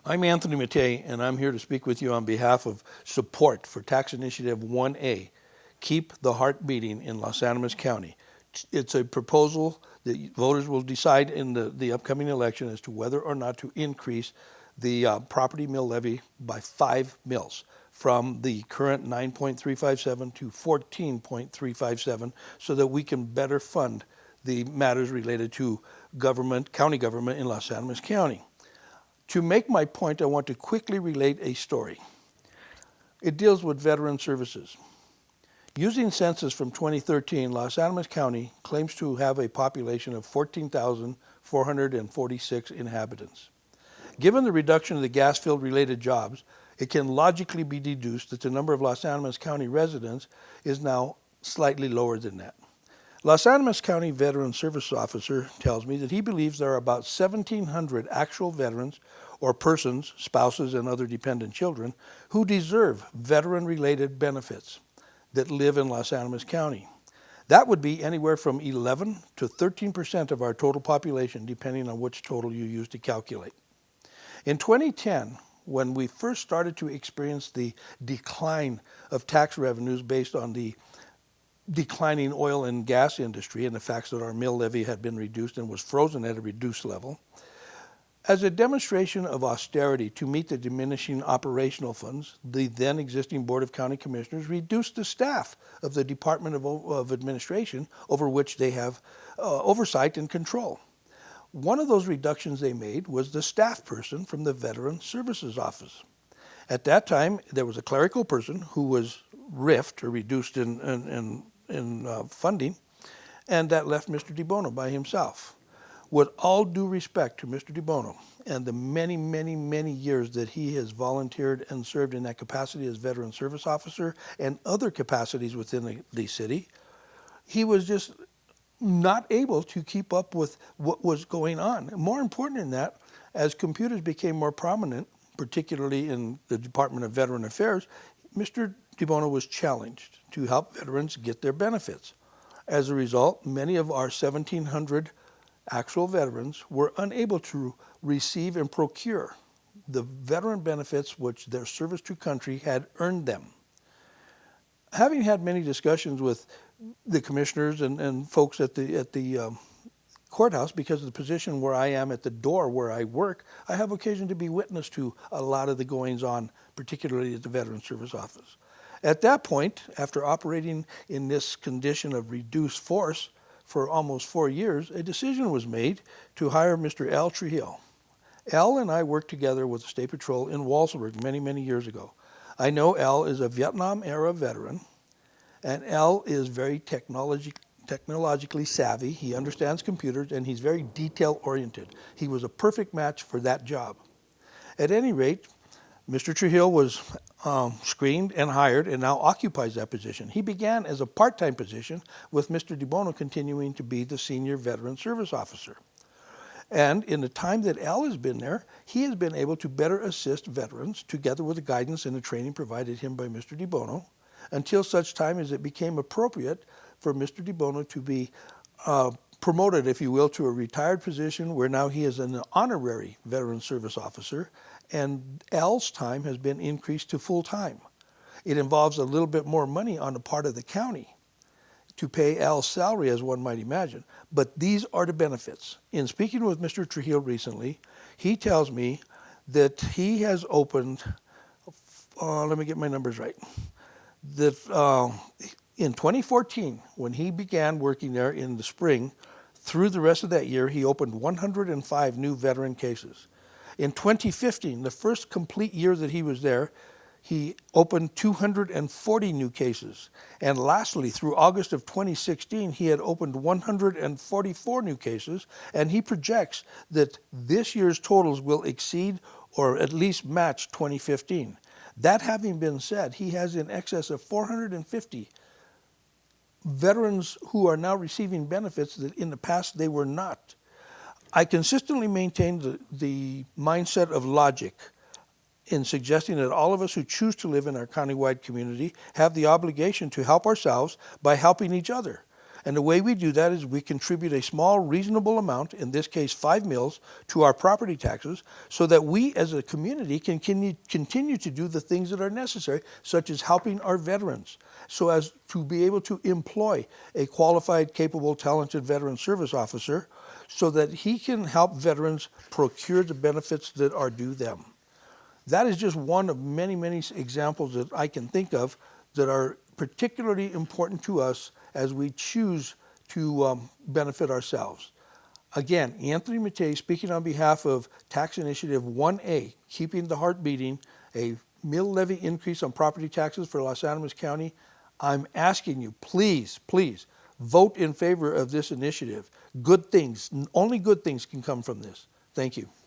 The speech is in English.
I'm Anthony Mattie, and I'm here to speak with you on behalf of support for Tax Initiative 1A, Keep the Heart Beating in Los Animas County. It's a proposal that voters will decide in the upcoming election as to whether or not to increase the property mill levy by 5 mills from the current 9.357 to 14.357 so that we can better fund the matters related to government, county government in Los Animas County. To make my point, I want to quickly relate a story. It deals with veteran services. Using census from 2013, Los Animas County claims to have a population of 14,446 inhabitants. Given the reduction of the gas field related jobs, it can logically be deduced that the number of Los Animas County residents is now slightly lower than that. Los Animas County Veteran Service Officer tells me that he believes there are about 1,700 actual veterans or persons, spouses, and other dependent children who deserve veteran-related benefits that live in Los Animas County. That would be anywhere from 11 to 13% of our total population, depending on which total you use to calculate. In 2010, when we first started to experience the decline of tax revenues based on the declining oil and gas industry and the fact that our mill levy had been reduced and was frozen at a reduced level, as a demonstration of austerity to meet the diminishing operational funds, the then existing Board of County Commissioners reduced the staff of the Department of Administration over which they have oversight and control. One of those reductions they made was the staff person from the Veteran Services Office. At that time, there was a clerical person who was riffed or reduced in funding, and that left Mr. DeBono by himself. With all due respect to Mr. DeBono and the many, many, many years that he has volunteered and served in that capacity as Veteran Service Officer and other capacities within the city, he was just not able to keep up with what was going on. More important than that, as computers became more prominent, particularly in the Department of Veteran Affairs, Mr. DeBono was challenged to help veterans get their benefits. As a result, many of our 1,700 actual veterans were unable to receive and procure the veteran benefits which their service to country had earned them. Having had many discussions with the commissioners and folks at the courthouse, because of the position where I am at the door where I work, I have occasion to be witness to a lot of the goings on, particularly at the Veteran Service Office. At that point, after operating in this condition of reduced force for almost 4 years, a decision was made to hire Mr. Al Trujillo. Al and I worked together with the State Patrol in Walsenburg many, many years ago. I know Al is a Vietnam-era veteran, and Al is very technologically savvy. He understands computers, and he's very detail-oriented. He was a perfect match for that job. At any rate, Mr. Trujillo was screened and hired and now occupies that position. He began as a part-time position with Mr. DeBono continuing to be the senior veteran service officer. And in the time that Al has been there, he has been able to better assist veterans together with the guidance and the training provided him by Mr. DeBono until such time as it became appropriate for Mr. DeBono to be promoted, if you will, to a retired position where now he is an honorary veteran service officer, and Al's time has been increased to full time. It involves a little bit more money on the part of the county to pay Al's salary, as one might imagine, but these are the benefits. In speaking with Mr. Trujillo recently, he tells me that he has opened, let me get my numbers right, that in 2014, when he began working there in the spring, through the rest of that year, he opened 105 new veteran cases. In 2015, the first complete year that he was there, he opened 240 new cases. And lastly, through August of 2016, he had opened 144 new cases, and he projects that this year's totals will exceed or at least match 2015. That having been said, he has in excess of 450 veterans who are now receiving benefits that in the past they were not. I consistently maintain the mindset of logic in suggesting that all of us who choose to live in our countywide community have the obligation to help ourselves by helping each other. And the way we do that is we contribute a small, reasonable amount, in this case 5 mills, to our property taxes, so that we as a community can continue to do the things that are necessary, such as helping our veterans, so as to be able to employ a qualified, capable, talented veteran service officer, so that he can help veterans procure the benefits that are due them. That is just one of many, many examples that I can think of that are particularly important to us as we choose to benefit ourselves. Again, Anthony Mattie speaking on behalf of Tax Initiative 1A, Keeping the Heart Beating, a mill levy increase on property taxes for Los Animas County. I'm asking you, please, please, vote in favor of this initiative. Good things, only good things can come from this. Thank you.